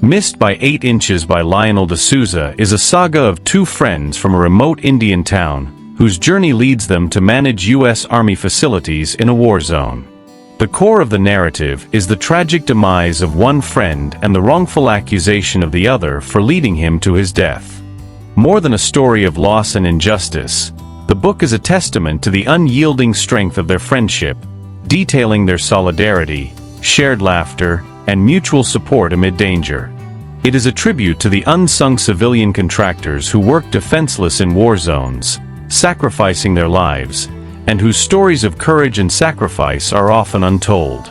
Missed by 8 Inches by Lionel D'Souza is a saga of two friends from a remote Indian town, whose journey leads them to manage U.S. Army facilities in a war zone. The core of the narrative is the tragic demise of one friend and the wrongful accusation of the other for leading him to his death. More than a story of loss and injustice, the book is a testament to the unyielding strength of their friendship, detailing their solidarity, shared laughter, and mutual support amid danger. It is a tribute to the unsung civilian contractors who work defenseless in war zones, sacrificing their lives, and whose stories of courage and sacrifice are often untold.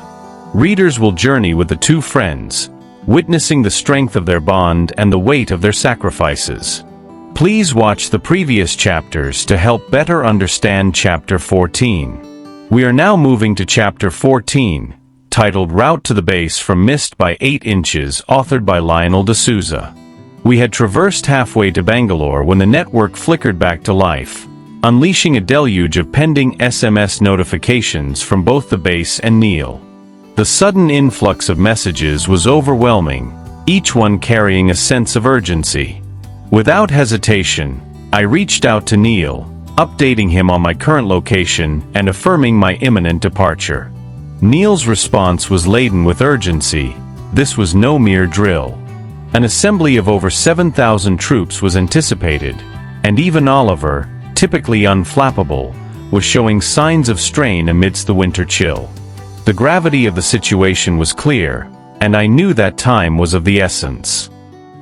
Readers will journey with the two friends, witnessing the strength of their bond and the weight of their sacrifices. Please watch the previous chapters to help better understand Chapter 14. We are now moving to Chapter 14, titled Route to the Base from Missed by 8 Inches, authored by Lionel D'Souza. We had traversed halfway to Bangalore when the network flickered back to life, unleashing a deluge of pending SMS notifications from both the base and Neil. The sudden influx of messages was overwhelming, each one carrying a sense of urgency. Without hesitation, I reached out to Neil, updating him on my current location and affirming my imminent departure. Neil's response was laden with urgency. This was no mere drill. An assembly of over 7,000 troops was anticipated, and even Oliver, typically unflappable, was showing signs of strain amidst the winter chill. The gravity of the situation was clear, and I knew that time was of the essence.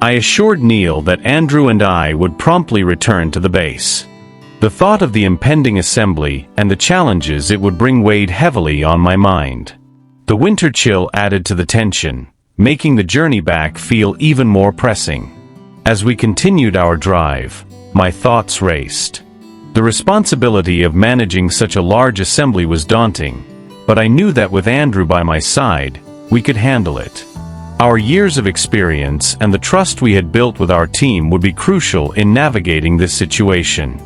I assured Neil that Andrew and I would promptly return to the base. The thought of the impending assembly and the challenges it would bring weighed heavily on my mind. The winter chill added to the tension, making the journey back feel even more pressing. As we continued our drive, my thoughts raced. The responsibility of managing such a large assembly was daunting, but I knew that with Andrew by my side, we could handle it. Our years of experience and the trust we had built with our team would be crucial in navigating this situation.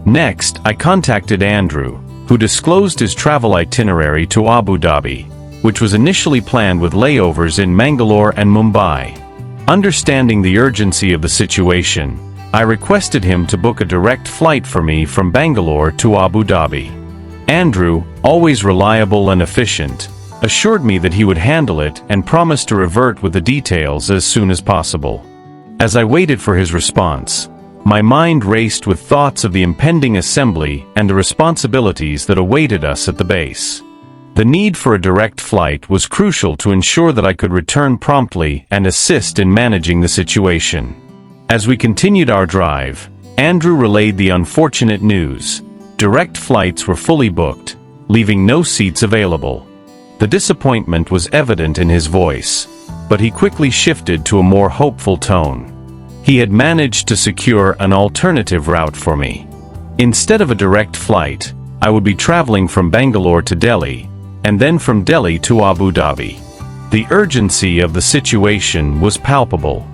Next, I contacted Andrew, who disclosed his travel itinerary to Abu Dhabi, which was initially planned with layovers in Mangalore and Mumbai. Understanding the urgency of the situation, I requested him to book a direct flight for me from Bangalore to Abu Dhabi. Andrew, always reliable and efficient, assured me that he would handle it and promised to revert with the details as soon as possible. As I waited for his response, my mind raced with thoughts of the impending assembly and the responsibilities that awaited us at the base. The need for a direct flight was crucial to ensure that I could return promptly and assist in managing the situation. As we continued our drive, Andrew relayed the unfortunate news. Direct flights were fully booked, leaving no seats available. The disappointment was evident in his voice, but he quickly shifted to a more hopeful tone. He had managed to secure an alternative route for me. Instead of a direct flight, I would be traveling from Bangalore to Delhi, and then from Delhi to Abu Dhabi. The urgency of the situation was palpable.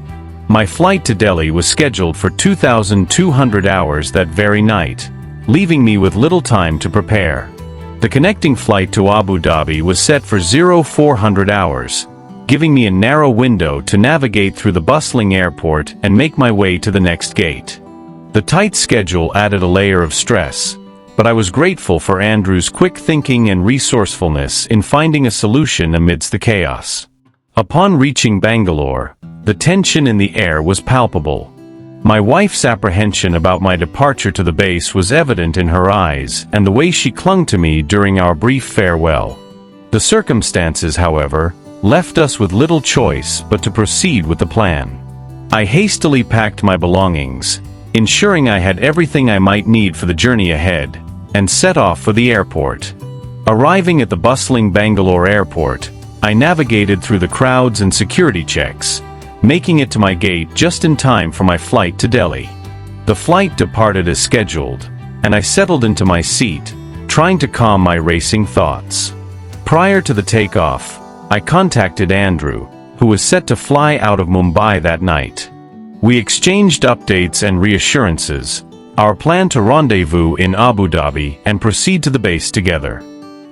My flight to Delhi was scheduled for 2,200 hours that very night, leaving me with little time to prepare. The connecting flight to Abu Dhabi was set for 0400 hours, giving me a narrow window to navigate through the bustling airport and make my way to the next gate. The tight schedule added a layer of stress, but I was grateful for Andrew's quick thinking and resourcefulness in finding a solution amidst the chaos. Upon reaching Bangalore, the tension in the air was palpable. My wife's apprehension about my departure to the base was evident in her eyes and the way she clung to me during our brief farewell. The circumstances, however, left us with little choice but to proceed with the plan. I hastily packed my belongings, ensuring I had everything I might need for the journey ahead, and set off for the airport. Arriving at the bustling Bangalore airport, I navigated through the crowds and security checks, making it to my gate just in time for my flight to Delhi. The flight departed as scheduled, and I settled into my seat, trying to calm my racing thoughts. Prior to the takeoff, I contacted Andrew, who was set to fly out of Mumbai that night. We exchanged updates and reassurances, our plan to rendezvous in Abu Dhabi and proceed to the base together.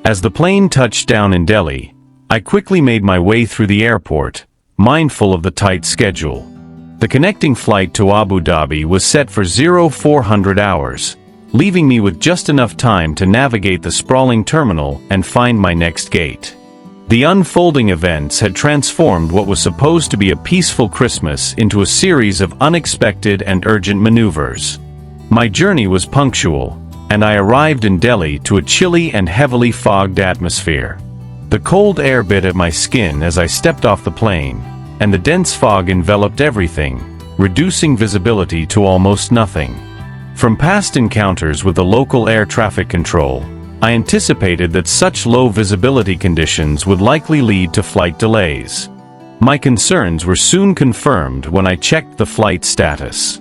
As the plane touched down in Delhi, I quickly made my way through the airport, mindful of the tight schedule. The connecting flight to Abu Dhabi was set for 0400 hours, leaving me with just enough time to navigate the sprawling terminal and find my next gate. The unfolding events had transformed what was supposed to be a peaceful Christmas into a series of unexpected and urgent maneuvers. My journey was punctual, and I arrived in Delhi to a chilly and heavily fogged atmosphere. The cold air bit at my skin as I stepped off the plane, and the dense fog enveloped everything, reducing visibility to almost nothing. From past encounters with the local air traffic control, I anticipated that such low visibility conditions would likely lead to flight delays. My concerns were soon confirmed when I checked the flight status.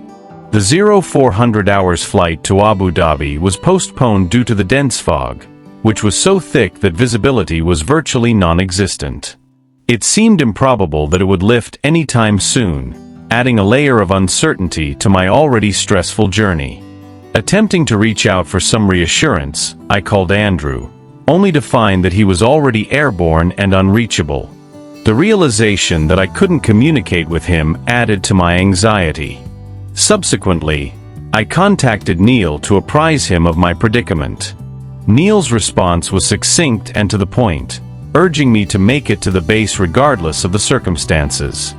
The 0400 hours flight to Abu Dhabi was postponed due to the dense fog, which was so thick that visibility was virtually non-existent. It seemed improbable that it would lift anytime soon, adding a layer of uncertainty to my already stressful journey. Attempting to reach out for some reassurance, I called Andrew, only to find that he was already airborne and unreachable. The realization that I couldn't communicate with him added to my anxiety. Subsequently, I contacted Neil to apprise him of my predicament. Neil's response was succinct and to the point, urging me to make it to the base regardless of the circumstances.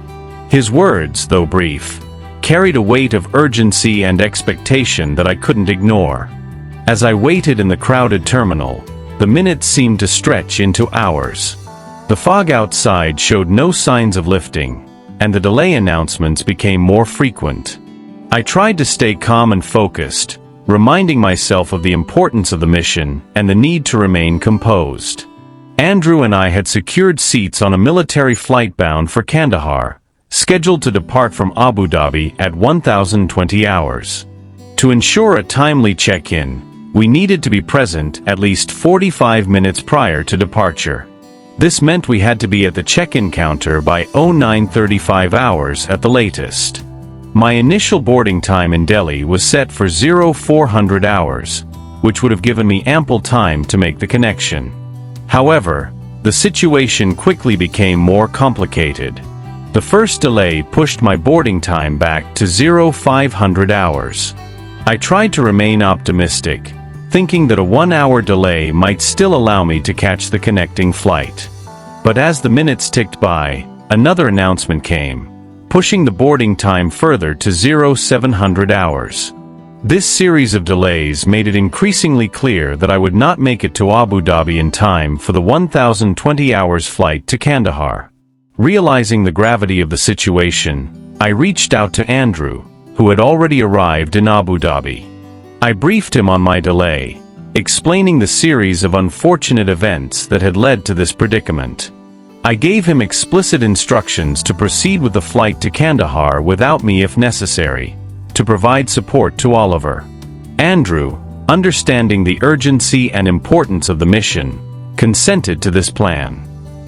His words, though brief, carried a weight of urgency and expectation that I couldn't ignore. As I waited in the crowded terminal, the minutes seemed to stretch into hours. The fog outside showed no signs of lifting, and the delay announcements became more frequent. I tried to stay calm and focused, reminding myself of the importance of the mission and the need to remain composed. Andrew and I had secured seats on a military flight bound for Kandahar, scheduled to depart from Abu Dhabi at 1020 hours. To ensure a timely check-in, we needed to be present at least 45 minutes prior to departure. This meant we had to be at the check-in counter by 0935 hours at the latest. My initial boarding time in Delhi was set for 0400 hours, which would have given me ample time to make the connection. However, the situation quickly became more complicated. The first delay pushed my boarding time back to 0500 hours. I tried to remain optimistic, thinking that a 1-hour delay might still allow me to catch the connecting flight. But as the minutes ticked by, another announcement came, pushing the boarding time further to 0700 hours. This series of delays made it increasingly clear that I would not make it to Abu Dhabi in time for the 1020 hours flight to Kandahar. Realizing the gravity of the situation, I reached out to Andrew, who had already arrived in Abu Dhabi. I briefed him on my delay, explaining the series of unfortunate events that had led to this predicament. I gave him explicit instructions to proceed with the flight to Kandahar without me if necessary, to provide support to Oliver. Andrew, understanding the urgency and importance of the mission, consented to this plan.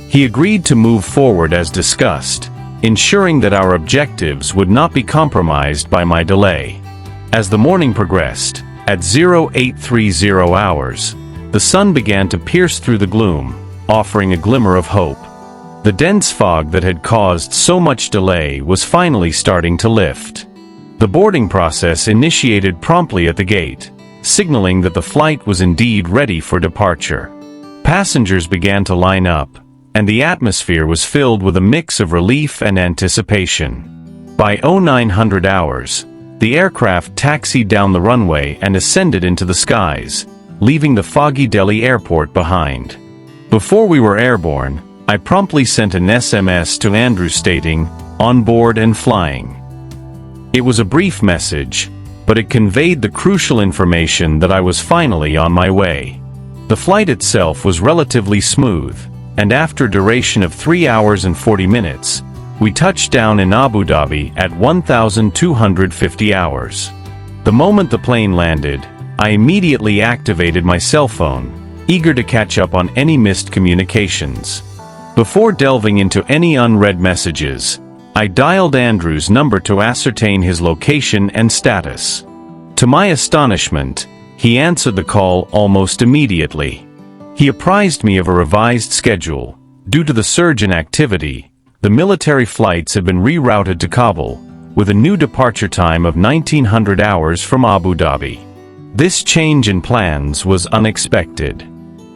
He agreed to move forward as discussed, ensuring that our objectives would not be compromised by my delay. As the morning progressed, at 0830 hours, the sun began to pierce through the gloom, offering a glimmer of hope. The dense fog that had caused so much delay was finally starting to lift. The boarding process initiated promptly at the gate, signaling that the flight was indeed ready for departure. Passengers began to line up, and the atmosphere was filled with a mix of relief and anticipation. By 0900 hours, the aircraft taxied down the runway and ascended into the skies, leaving the foggy Delhi airport behind. Before we were airborne, I promptly sent an SMS to Andrew stating, "On board and flying." It was a brief message, but it conveyed the crucial information that I was finally on my way. The flight itself was relatively smooth, and after a duration of 3 hours and 40 minutes, we touched down in Abu Dhabi at 1250 hours. The moment the plane landed, I immediately activated my cell phone, eager to catch up on any missed communications. Before delving into any unread messages, I dialed Andrew's number to ascertain his location and status. To my astonishment, he answered the call almost immediately. He apprised me of a revised schedule, due to the surge in activity, The military flights had been rerouted to Kabul, with a new departure time of 1900 hours from Abu Dhabi. This change in plans was unexpected.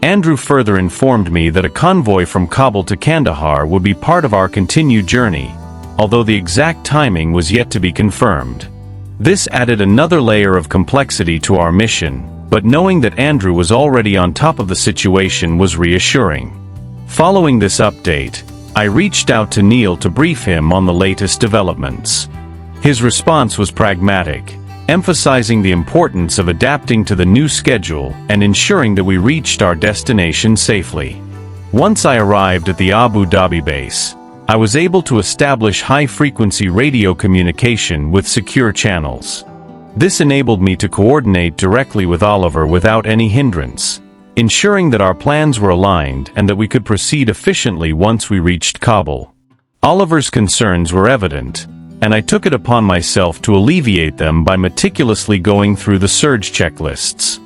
Andrew further informed me that a convoy from Kabul to Kandahar would be part of our continued journey, although the exact timing was yet to be confirmed. This added another layer of complexity to our mission, but knowing that Andrew was already on top of the situation was reassuring. Following this update, I reached out to Neil to brief him on the latest developments. His response was pragmatic, emphasizing the importance of adapting to the new schedule and ensuring that we reached our destination safely. Once I arrived at the Abu Dhabi base, I was able to establish high-frequency radio communication with secure channels. This enabled me to coordinate directly with Oliver without any hindrance, ensuring that our plans were aligned and that we could proceed efficiently once we reached Kabul. Oliver's concerns were evident, and I took it upon myself to alleviate them by meticulously going through the surge checklists.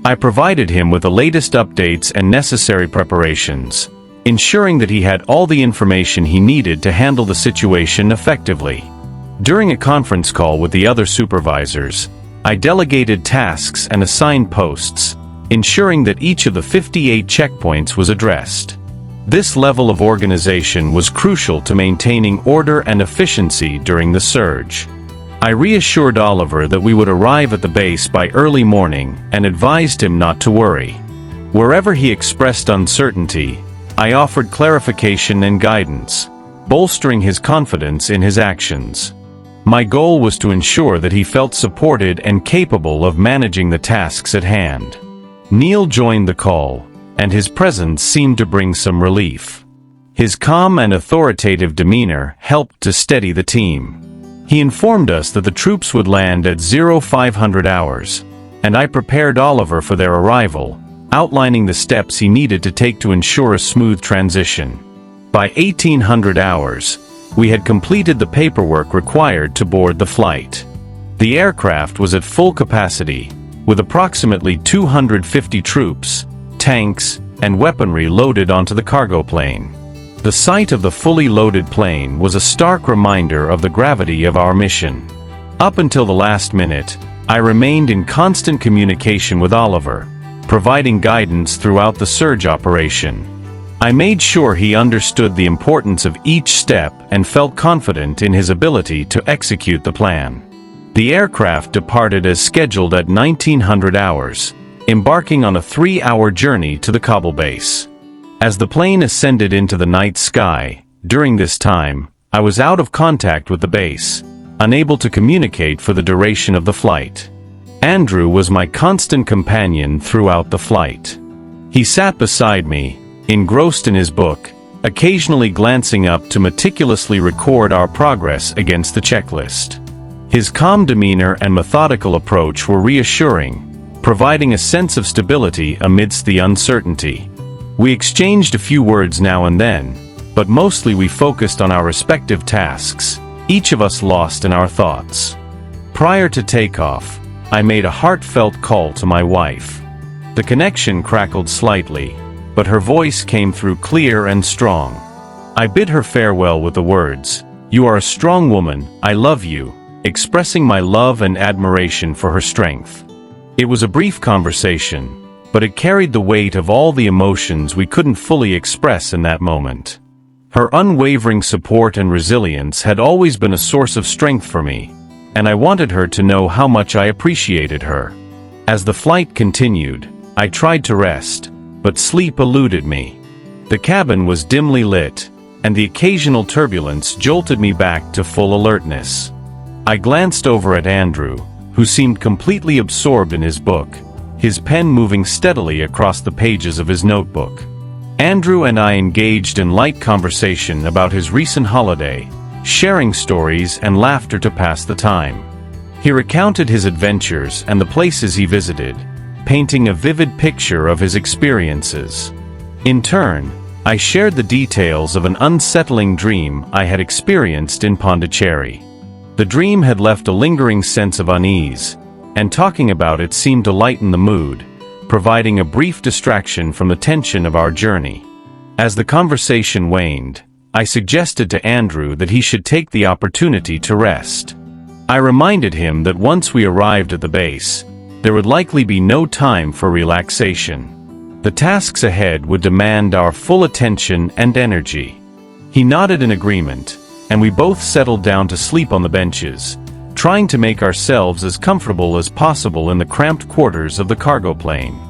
I provided him with the latest updates and necessary preparations, ensuring that he had all the information he needed to handle the situation effectively. During a conference call with the other supervisors, I delegated tasks and assigned posts, ensuring that each of the 58 checkpoints was addressed. This level of organization was crucial to maintaining order and efficiency during the surge. I reassured Oliver that we would arrive at the base by early morning and advised him not to worry. Wherever he expressed uncertainty, I offered clarification and guidance, bolstering his confidence in his actions. My goal was to ensure that he felt supported and capable of managing the tasks at hand. Neil joined the call, and his presence seemed to bring some relief. His calm and authoritative demeanor helped to steady the team. He informed us that the troops would land at 0500 hours, and I prepared Oliver for their arrival, outlining the steps he needed to take to ensure a smooth transition. By 1800 hours, we had completed the paperwork required to board the flight. The aircraft was at full capacity, with approximately 250 troops, tanks, and weaponry loaded onto the cargo plane. The sight of the fully loaded plane was a stark reminder of the gravity of our mission. Up until the last minute, I remained in constant communication with Oliver, providing guidance throughout the surge operation. I made sure he understood the importance of each step and felt confident in his ability to execute the plan. The aircraft departed as scheduled at 1900 hours, embarking on a 3-hour journey to the Kabul base. As the plane ascended into the night sky, during this time, I was out of contact with the base, unable to communicate for the duration of the flight. Andrew was my constant companion throughout the flight. He sat beside me, engrossed in his book, occasionally glancing up to meticulously record our progress against the checklist. His calm demeanor and methodical approach were reassuring, providing a sense of stability amidst the uncertainty. We exchanged a few words now and then, but mostly we focused on our respective tasks, each of us lost in our thoughts. Prior to takeoff, I made a heartfelt call to my wife. The connection crackled slightly, but her voice came through clear and strong. I bid her farewell with the words, "You are a strong woman, I love you," expressing my love and admiration for her strength. It was a brief conversation, but it carried the weight of all the emotions we couldn't fully express in that moment. Her unwavering support and resilience had always been a source of strength for me, and I wanted her to know how much I appreciated her. As the flight continued, I tried to rest, but sleep eluded me. The cabin was dimly lit, and the occasional turbulence jolted me back to full alertness. I glanced over at Andrew, who seemed completely absorbed in his book, his pen moving steadily across the pages of his notebook. Andrew and I engaged in light conversation about his recent holiday, sharing stories and laughter to pass the time. He recounted his adventures and the places he visited, painting a vivid picture of his experiences. In turn, I shared the details of an unsettling dream I had experienced in Pondicherry. The dream had left a lingering sense of unease, and talking about it seemed to lighten the mood, providing a brief distraction from the tension of our journey. As the conversation waned, I suggested to Andrew that he should take the opportunity to rest. I reminded him that once we arrived at the base, there would likely be no time for relaxation. The tasks ahead would demand our full attention and energy. He nodded in agreement, and we both settled down to sleep on the benches, trying to make ourselves as comfortable as possible in the cramped quarters of the cargo plane.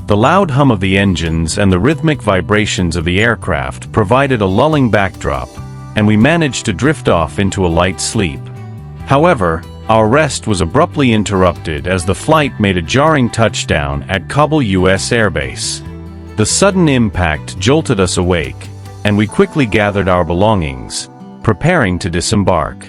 The loud hum of the engines and the rhythmic vibrations of the aircraft provided a lulling backdrop, and we managed to drift off into a light sleep. However, our rest was abruptly interrupted as the flight made a jarring touchdown at Kabul, U.S. Air Base. The sudden impact jolted us awake, and we quickly gathered our belongings, preparing to disembark.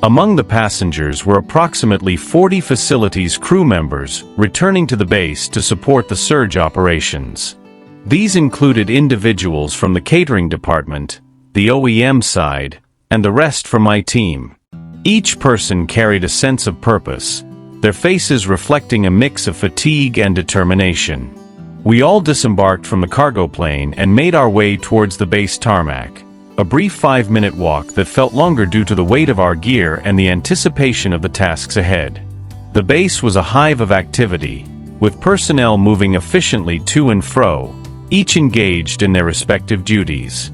Among the passengers were approximately 40 facilities crew members returning to the base to support the surge operations. These included individuals from the catering department, the OEM side, and the rest from my team. Each person carried a sense of purpose, their faces reflecting a mix of fatigue and determination. We all disembarked from the cargo plane and made our way towards the base tarmac. A brief 5-minute walk that felt longer due to the weight of our gear and the anticipation of the tasks ahead. The base was a hive of activity, with personnel moving efficiently to and fro, each engaged in their respective duties.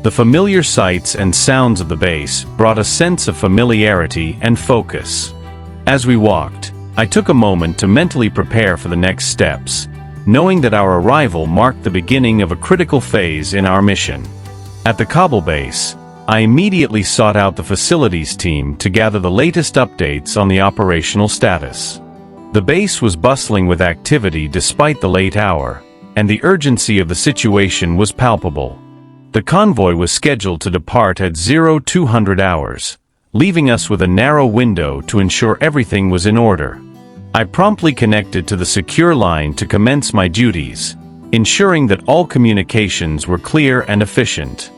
The familiar sights and sounds of the base brought a sense of familiarity and focus. As we walked, I took a moment to mentally prepare for the next steps, knowing that our arrival marked the beginning of a critical phase in our mission. At the Kabul base, I immediately sought out the facilities team to gather the latest updates on the operational status. The base was bustling with activity despite the late hour, and the urgency of the situation was palpable. The convoy was scheduled to depart at 0200 hours, leaving us with a narrow window to ensure everything was in order. I promptly connected to the secure line to commence my duties, ensuring that all communications were clear and efficient.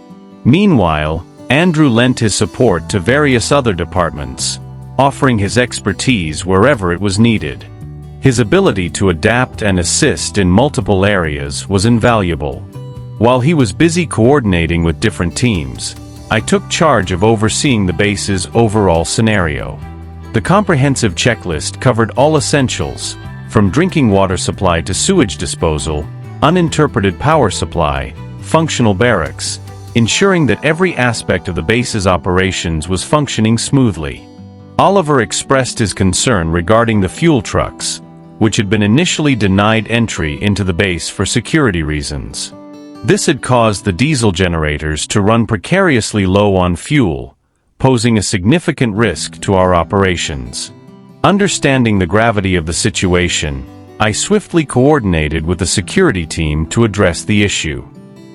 Meanwhile, Andrew lent his support to various other departments, offering his expertise wherever it was needed. His ability to adapt and assist in multiple areas was invaluable. While he was busy coordinating with different teams, I took charge of overseeing the base's overall scenario. The comprehensive checklist covered all essentials, from drinking water supply to sewage disposal, uninterrupted power supply, functional barracks, ensuring that every aspect of the base's operations was functioning smoothly. Oliver expressed his concern regarding the fuel trucks, which had been initially denied entry into the base for security reasons. This had caused the diesel generators to run precariously low on fuel, posing a significant risk to our operations. Understanding the gravity of the situation, I swiftly coordinated with the security team to address the issue.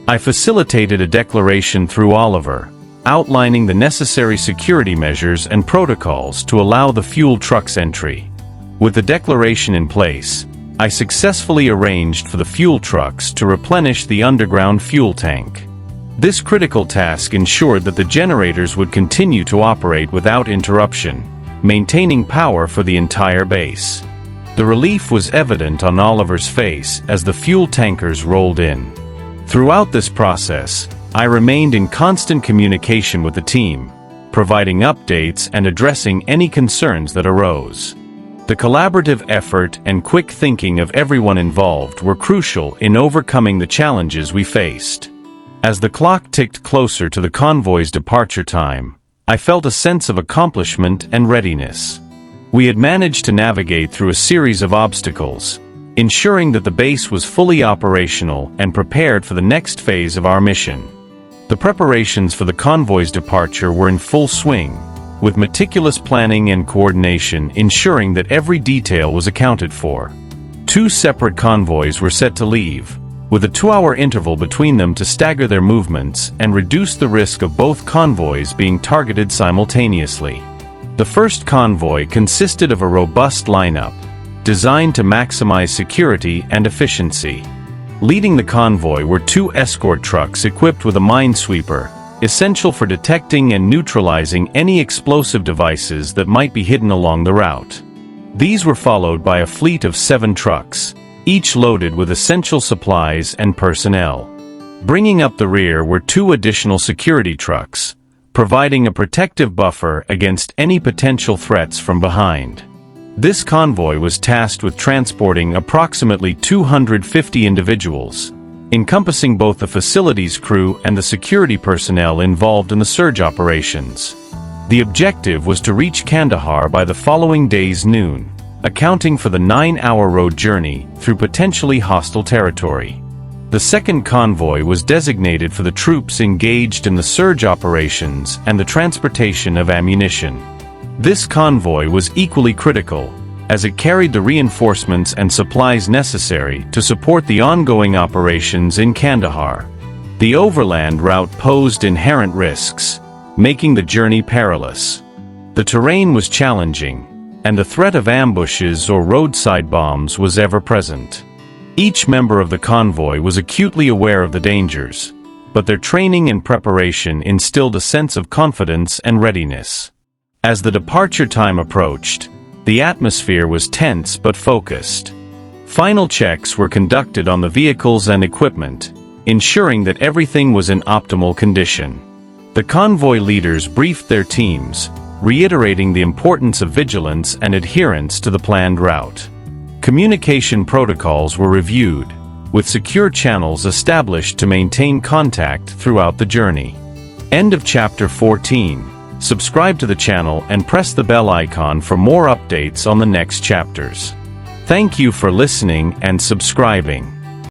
I facilitated a declaration through Oliver, outlining the necessary security measures and protocols to allow the fuel truck's entry. With the declaration in place, I successfully arranged for the fuel trucks to replenish the underground fuel tank. This critical task ensured that the generators would continue to operate without interruption, maintaining power for the entire base. The relief was evident on Oliver's face as the fuel tankers rolled in. Throughout this process, I remained in constant communication with the team, providing updates and addressing any concerns that arose. The collaborative effort and quick thinking of everyone involved were crucial in overcoming the challenges we faced. As the clock ticked closer to the convoy's departure time, I felt a sense of accomplishment and readiness. We had managed to navigate through a series of obstacles, ensuring that the base was fully operational and prepared for the next phase of our mission. The preparations for the convoy's departure were in full swing, with meticulous planning and coordination ensuring that every detail was accounted for. 2 separate convoys were set to leave, with a 2-hour interval between them to stagger their movements and reduce the risk of both convoys being targeted simultaneously. The first convoy consisted of a robust lineup, designed to maximize security and efficiency. Leading the convoy were 2 escort trucks equipped with a minesweeper, essential for detecting and neutralizing any explosive devices that might be hidden along the route. These were followed by a fleet of 7 trucks, each loaded with essential supplies and personnel. Bringing up the rear were 2 additional security trucks, providing a protective buffer against any potential threats from behind. This convoy was tasked with transporting approximately 250 individuals, encompassing both the facility's crew and the security personnel involved in the surge operations. The objective was to reach Kandahar by the following day's noon, accounting for the 9-hour road journey through potentially hostile territory. The second convoy was designated for the troops engaged in the surge operations and the transportation of ammunition. This convoy was equally critical, as it carried the reinforcements and supplies necessary to support the ongoing operations in Kandahar. The overland route posed inherent risks, making the journey perilous. The terrain was challenging, and the threat of ambushes or roadside bombs was ever present. Each member of the convoy was acutely aware of the dangers, but their training and preparation instilled a sense of confidence and readiness. As the departure time approached, the atmosphere was tense but focused. Final checks were conducted on the vehicles and equipment, ensuring that everything was in optimal condition. The convoy leaders briefed their teams, reiterating the importance of vigilance and adherence to the planned route. Communication protocols were reviewed, with secure channels established to maintain contact throughout the journey. End of Chapter 14. Subscribe to the channel and press the bell icon for more updates on the next chapters. Thank you for listening and subscribing.